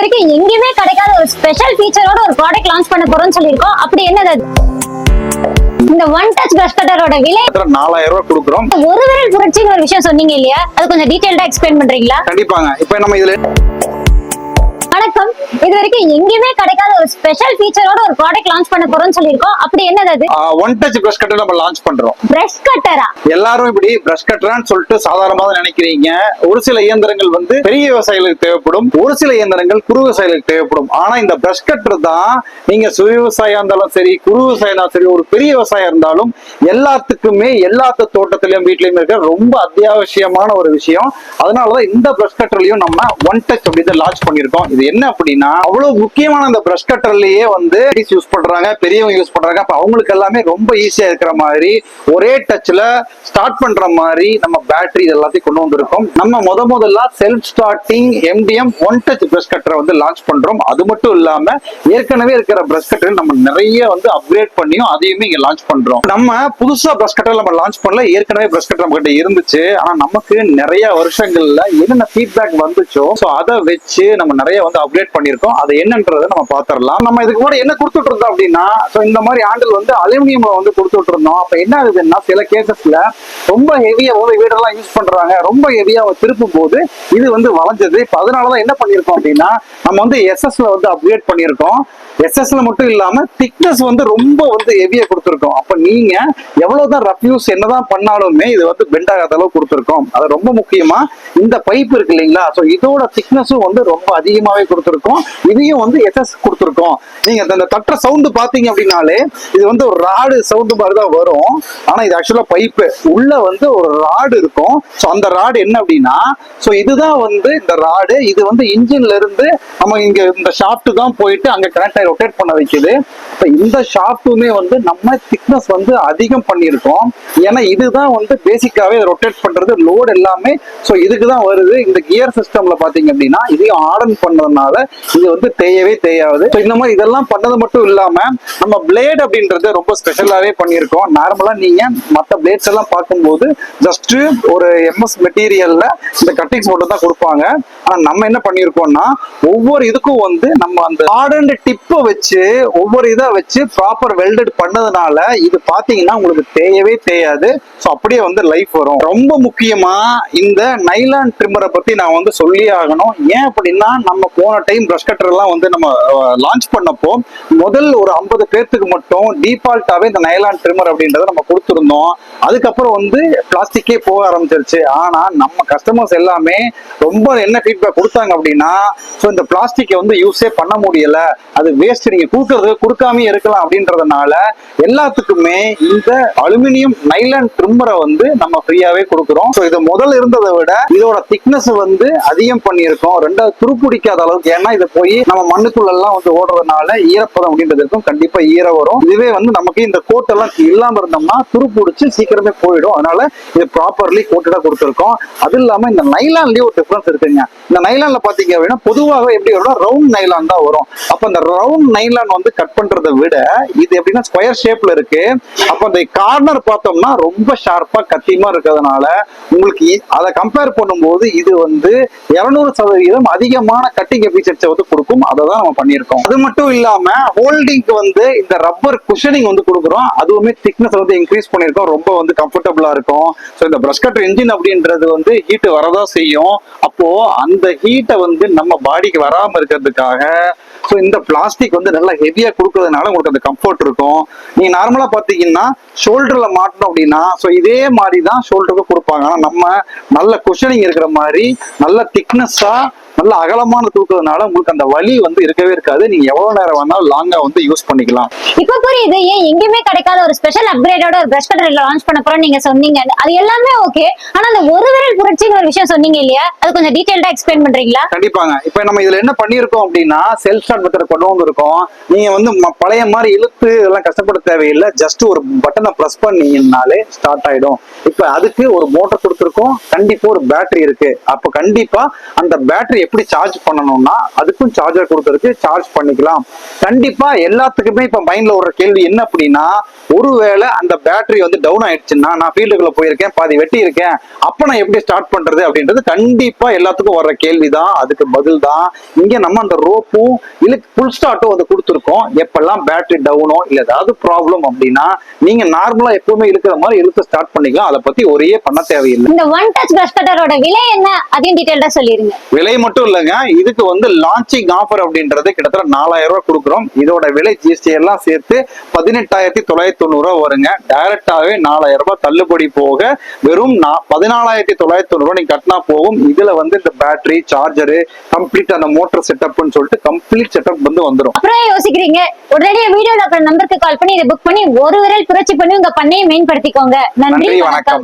வரைக்கும் எங்கேயுமே கிடைக்காத ஒரு ஸ்பெஷல் ஃபீச்சரோட ஒரு ப்ராடக்ட் லான்ச் பண்ண போறோம்னு சொல்லியிருக்கோம். அப்படி என்னது அது? இந்த ஒன் டச் பிரஷ் கட்டரோட விலை 4000 ரூபாய் கொடுக்குறோம். ஒரு விரல் புரட்சின்னு ஒரு விஷயம் சொன்னீங்க இல்லையா, அது கொஞ்சம் டீடைல்டா எக்ஸ்பிளைன் பண்றீங்களா? கண்டிப்பாங்க. இப்ப நம்ம இதுல வணக்கம். இது வரைக்கும் எங்கேயுமே கிடைக்காத ஒரு ஸ்பெஷல் ஃபீச்சரோட ஒரு ப்ராடக்ட் லான்ச் பண்ண போறோம்னு சொல்லியிருக்கோம். அப்படி என்னது அது? ஒன் டச் பிரஷ் கட்டர் நம்ம லான்ச் பண்றோம். பிரஷ் கட்டரா? எல்லாரும் இப்படி பிரஷ் கட்டரான்னு சொல்லிட்டு சாதாரணமா தான் நினைக்கிறீங்க. ஒரு சில இயந்திரங்கள் வந்து பெரிய விவசாயிகளுக்கு தேவைப்படும், ஒரு சில இயந்திரங்கள் குறு விவசாயிகளுக்கு தேவைப்படும். ஆனா இந்த பிரஷ் கட்டர் தான் நீங்க சுய விவசாயம் இருந்தாலும் சரி, குறு விவசாயம் இருந்தாலும் சரி, ஒரு பெரிய விவசாயம் இருந்தாலும் எல்லாத்துக்குமே எல்லா தோட்டத்திலயும் வீட்லயும் இருக்க ரொம்ப அத்தியாவசியமான ஒரு விஷயம். அதனாலதான் இந்த பிரஷ் கட்டர்லயும் நம்ம ஒன் டச் அப்படின்னு லான்ச் பண்ணிருக்கோம். இது என்ன அப்படின்னா, அவ்வளவு முக்கியமான அந்த பிரஷ் கட்டர்லயே வந்து யூஸ் பண்றாங்க, பெரியவங்க யூஸ் பண்றாங்க. அப்ப அவங்களுக்கு எல்லாமே ரொம்ப ஈஸியா இருக்கிற மாதிரி, ஒரே டச்ல ஸ்டார்ட் பண்ற மாதிரி நம்ம பேட்டரி எல்லாத்தையும் கொண்டு வந்திருக்கோம். நம்ம முதல்ல self starting MDM one touch brush கட்டரை வந்து லான்ச் பண்றோம். அது மட்டும் இல்லாம ஏற்கனவே இருக்கிற பிரஷ் கட்டர் நம்ம நிறைய வந்து அப்கிரேட் பண்ணியும் அதையுமே இங்க லான்ச் பண்றோம். நம்ம புதுசா பிரஷ் கட்டர் நம்ம லான்ச் பண்ணல, ஏற்கனவே பிரஷ் கட்டர் நம்ம கிட்ட இருந்துச்சு. ஆனா நமக்கு நிறைய வருஷங்கள்ல என்னென்ன ஃபீட்பேக் வந்துச்சோ அதை வச்சு நம்ம நிறைய வந்து அப்டேட் பண்ணிருக்கோம். அது என்னன்றதை நம்ம பாத்திரலாம். நம்ம இதுக்கு கூட என்ன கொடுத்துட்டு இருந்தோம் அப்படின்னா, இந்த மாதிரி ஹேண்டில் வந்து அலுமினியம்ல வந்து கொடுத்துட்டு இருந்தோம். அப்ப என்ன ஆகுதுன்னா, சில கேசஸ்ல ரொம்ப ஹெவியா வந்து வீடெல்லாம் யூஸ் பண்றாங்க, ரொம்ப ஹெவியா திருப்பும் போது இது வந்து வளைஞ்சது. இப்ப அதனாலதான் என்ன பண்ணிருக்கோம் அப்படின்னா, நம்ம வந்து SSல வந்து அப்கிரேட் பண்ணிருக்கோம். SSல மட்டும் இல்லாம திக்னஸ் வந்து ரொம்ப வந்து ஹெவியா கொடுத்துருக்கோம். அப்ப நீங்க எவ்வளவுதான் ரஃப் யூஸ் என்னதான் பண்ணாலுமே இது வந்து பெண்ட் ஆகாத அளவு கொடுத்துருக்கோம். அது ரொம்ப முக்கியமா இந்த பைப் இருக்கு இல்லைங்களா, சோ இதோட திக்னஸும் வந்து ரொம்ப அதிகமாவே கொடுத்துருக்கோம். இதையும் வந்து SS கொடுத்துருக்கோம். நீங்க அந்த தட்டுற சவுண்டு பாத்தீங்க அப்படின்னாலே இது வந்து ஒரு ராடு சவுண்டு மாதிரிதான் வரும். ஆனா இது ஆக்சுவலா பைப்பு உள்ள வந்து ஒரு ராடு இருக்கும். சோ அந்த ராடு என்ன அப்படின்னா, சோ இதுதான் வந்து இந்த ராடு. இது வந்து இன்ஜின்ல இருந்து நம்ம இங்க இந்த ஷாஃப்ட் தான் போயிட்டு அங்க கனெக்ட் ஆகி ரொட்டேட் பண்ண வைக்குது. இந்த ஷாஃப்ட்டுமே வந்து நம்ம திக்னஸ் வந்து அதிகம் பண்ணியிருக்கோம். ஏன்னா இதுதான் வந்து பேசிக்காவே ரொட்டேட் பண்றது, லோடு எல்லாமே சோ இதுக்குதான் வருது. இந்த கியர் சிஸ்டம்ல பாத்தீங்க அப்படின்னா இதையும் ஆர்டன் பண்ணதுனால இது வந்து தேயவே தேயாது. இந்த மாதிரி இதெல்லாம் பண்ணது மட்டும் இல்லாம நம்ம பிளேட் அப்படின்றது ரொம்ப ஸ்பெஷலாவே பண்ணியிருக்கோம். நார்மலா நீங்க மற்ற பிளேட்ஸ் எல்லாம் பார்க்கும்போது ஜஸ்ட் ஒரு MS மெட்டீரியல்ல இந்த கட்டிங்ஸ் மட்டும் தான் கொடுப்பாங்க. ஆனா நம்ம என்ன பண்ணிருக்கோம்னா, ஒவ்வொரு இதுக்கும் வந்து நம்ம அந்த ஹார்டன்ட் டிப்பை வச்சு ஒவ்வொரு இதை வச்சு ப்ராப்பர் வெல்டட் பண்ணதுனால இது பாத்தீங்கன்னா உங்களுக்கு தேயவே தேயாது. ஸோ அப்படியே வந்து லைஃப் வரும். ரொம்ப முக்கியமா இந்த நைலான் ட்ரிம்மரை பத்தி நான் வந்து சொல்லி ஆகணும். ஏன் அப்படின்னா, நம்ம போன டைம் பிரஷ் கட்டர் எல்லாம் வந்து நம்ம லான்ச் பண்ணப்போ முதல் ஒரு 50 பேர்த்துக்கு மட்டும் டிஃபால்ட்டாவே இந்த நைலான் ட்ரிம்மர் அப்படின்றத நம்ம கொடுத்துருந்தோம். அதுக்கப்புறம் வந்து பிளாஸ்டிக்கே போக ஆரம்பிச்சிருச்சு. ஆனா நம்ம கஸ்டமர்ஸ் எல்லாமே ரொம்ப என்ன ஃபீட்பேக் கொடுத்தாங்க அப்படின்னா, ஸோ இந்த பிளாஸ்டிக்கை வந்து யூஸே பண்ண முடியல, அது வேஸ்ட், நீங்க கொடுக்காம இருக்கலாம் அப்படின்றதுனால எல்லாத்துக்குமே இந்த அலுமினியம் நைலான் ட்ரிம்மரை வந்து நம்ம ஃப்ரீயாவே கொடுக்குறோம். ஸோ இது முதல்ல இருந்ததை விட இதோட திக்னஸ் வந்து அதிகம் பண்ணியிருக்கோம். ரெண்டாவது துருப்பிடிக்காத அளவுக்கு, ஏன்னா இதை போய் நம்ம மண்ணுக்குள்ள எல்லாம் வந்து ஓடுறதுனால ஈரப்பதம் அப்படின்றதுக்கும் கண்டிப்பா ஈரம் வரும். இதுவே வந்து நமக்கு இந்த கோட் எல்லாம் இல்லாம இருந்தோம்னா துருப்பிடிச்சு சீக்கிரமே போயிடும். அதனால இது ப்ராப்பர்லி கோட்டடா கொடுத்துருக்கோம். அது இல்லாம இந்த நைலான்லயே ஒரு டிஃபரன்ஸ் இருக்குங்க. இந்த நைலான்ல பாத்தீங்க அப்படின்னா பொதுவாக எப்படி வரும்னா ரவுண்ட் நைலான் தான் வரும். அப்ப இந்த ரவுண்ட் நைலான் வந்து கட் பண்றதை விட இது எப்படின்னா ஸ்கொயர் ஷேப்ல இருக்கு. அப்ப அந்த கார்னர் பார்த்தோம்னா ரொம்ப ஷார்ப்பா கத்தியமா இருக்கிறதுனால உங்களுக்கு அதை கம்பேர் பண்ணும்போது இது வந்து 200% அதிகமான கட்டிங் எஃபிஷியன்சி வந்து கொடுக்கும். அதை தான் நம்ம பண்ணியிருக்கோம். அது மட்டும் இல்லாம ஹோல்டிங்க்கு வந்து இந்த ரப்பர் குஷனிங் வந்து கொடுக்குறோம். அதுவுமே திக்னஸ் வந்து இன்க்ரீஸ் பண்ணியிருக்கோம். ரொம்ப வந்து கம்ஃபர்டபுளா இருக்கும். ஸோ இந்த பிரஷ் கட்டர் இன்ஜின் அப்படின்றது வந்து ஹீட் வரதான் செய்யும். அப்போ அந்த ஹீட்டை வந்து நம்ம பாடிக்கு வராம இருக்கிறதுக்காக ஸோ இந்த பிளாஸ்டிக் வந்து நல்லா ஹெவியா கொடுக்கறதுனால உங்களுக்கு அந்த கம்ஃபர்ட் இருக்கும். நீங்க நார்மலா பாத்தீங்கன்னா ஷோல்டர்ல மாட்டணும் அப்படின்னா ஸோ இதே மாதிரி தான் ஷோல்டருக்கு கொடுப்பாங்க. ஆனா நம்ம நல்ல குஷனிங் இருக்கிற மாதிரி நல்ல திக்னஸா நல்ல அகலமான தூக்குறதுனால உங்களுக்கு அந்த வலி வந்து இருக்கவே இருக்காது. நீங்க எவ்வளவு நேரம் வேணாலும் லாங்கா வந்து யூஸ் பண்ணிக்கலாம். இப்ப புரியுது ஏன் எங்கேயுமே கிடைக்காத ஒரு ஸ்பெஷல் அப்கிரேடோட ஒரு பிரஷ் கட்டர் லான்ச் பண்ண போறோம் நீங்க சொன்னீங்க. அது எல்லாமே ஓகே. ஆனா அந்த ஒரு விரல் புரட்சின்னு ஒரு விஷயம் சொன்னீங்க இல்லையா, அது கொஞ்சம் டீடைல்டா எக்ஸ்பிளைன் பண்றீங்களா? கண்டிப்பாங்க. இப்ப நம்ம இதுல என்ன பண்ணிருக்கோம் அப்படின்னா, செல்ஃப் ஸ்டார்ட் மெத்தட் கொண்டு வந்திருக்கோம். நீங்க வந்து பழைய மாதிரி இழுத்து இதெல்லாம் கஷ்டப்பட தேவையில்லை. ஜஸ்ட் ஒரு பட்டனை பிரஸ் பண்ணீங்கன்னாலே ஸ்டார்ட் ஆயிடும். இப்ப அதுக்கு ஒரு மோட்டர் கொடுத்துருக்கோம், கண்டிப்பா ஒரு பேட்டரி இருக்கு. அப்ப கண்டிப்பா அந்த பேட்டரி எப்படி சார்ஜ் பண்ணணும்னா அதுக்கும் சார்ஜர் கொடுத்துருக்கு, சார்ஜ் பண்ணிக்கலாம். கண்டிப்பா எல்லாத்துக்குமே இப்ப மைண்ட்ல ஒரு கேள்வி என்ன அப்படின்னா, ஒருவேளை அந்த பேட்டரி வந்து டவுன் ஆயிடுச்சுன்னா நான் ஃபீல்டுக்குள்ள போயிருக்கேன், பாதி வெட்டி இருக்கேன், அப்ப நான் எப்படி ஸ்டார்ட் பண்றது அப்படின்றது கண்டிப்பா எல்லாத்துக்கும் வர்ற கேள்விதான். அதுக்கு பதில் தான் இங்க நம்ம அந்த ரோப்பும் இல்ல ஃபுல் ஸ்டார்ட்டும் வந்து கொடுத்துருக்கோம். எப்பெல்லாம் பேட்டரி டவுனோ இல்ல ஏதாவது ப்ராப்ளம் அப்படின்னா நீங்க நார்மலா எப்பவுமே இருக்கிற மாதிரி இழுத்து ஸ்டார்ட் பண்ணிக்கலாம். அதை பத்தி ஒரே பண்ண தேவையில்லை. இந்த ஒன் டச் பிரஷ் கட்டரோட விலை என்ன அதையும் டீடைல்டா சொல்லிருங்க. விலை மட்டும் இல்லைங்க, இதுக்கு வந்து லான்ச்சிங் ஆஃபர் அப்படின்றது கிட்டத்தட்ட 4000 ரூபாய் கொடுக்குறோம். இதோட விலை ஜிஎஸ்டி எல்லாம் சேர்த்து 18,990 வருங்க. டைரக்டாவே 4000 ரூபாய் தள்ளுபடி போக வெறும் 14,990 ரூபாய் நீங்க கட்டினா போகும். இதுல வந்து இந்த பேட்டரி சார்ஜரு கம்ப்ளீட் அந்த மோட்டர் செட்டப்னு சொல்லிட்டு கம்ப்ளீட் செட்டப் வந்து வந்துடும். அப்புறம் யோசிக்கிறீங்க, உடனடியா வீடியோல அப்புறம் நம்பருக்கு கால் பண்ணி இதை புக் பண்ணி ஒரு விரல் புரட்சி பண்ணி உங்க பண்ணையை மேம்படுத்திக்கோங்க. நன்றி, நன்றி, வணக்கம். வணக்கம்.